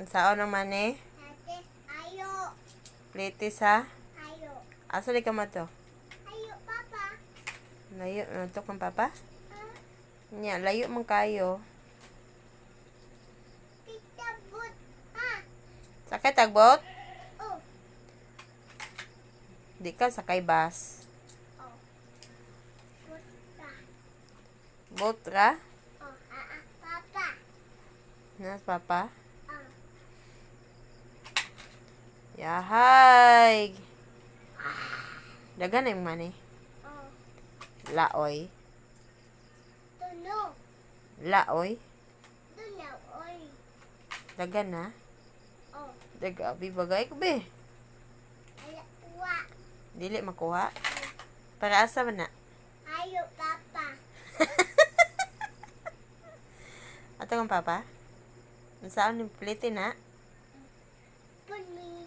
Saan naman eh? Ate, ayo. Plitis ha? Ayo. Asa di ka mato? Ayo, Papa. Layo, natok ng papa? Ha? Nya, layo man kayo. Kita but. Ha? Sakay tagbot? Oh. Di ka sakay bus. Oh. Buta. Boat ra? Oh, Papa. Nas papa? Oh. Yahay! Dagan na yung mani. Oh. Laoy. Tuno. Laoy. Tuno, oy. Dagan na. Oh. Dagabi bagay ko be. Ala, uwa. Dili makuha. Para asa man na? Ayo, Papa. Ato kang papa? Saan yung plite na? Puni.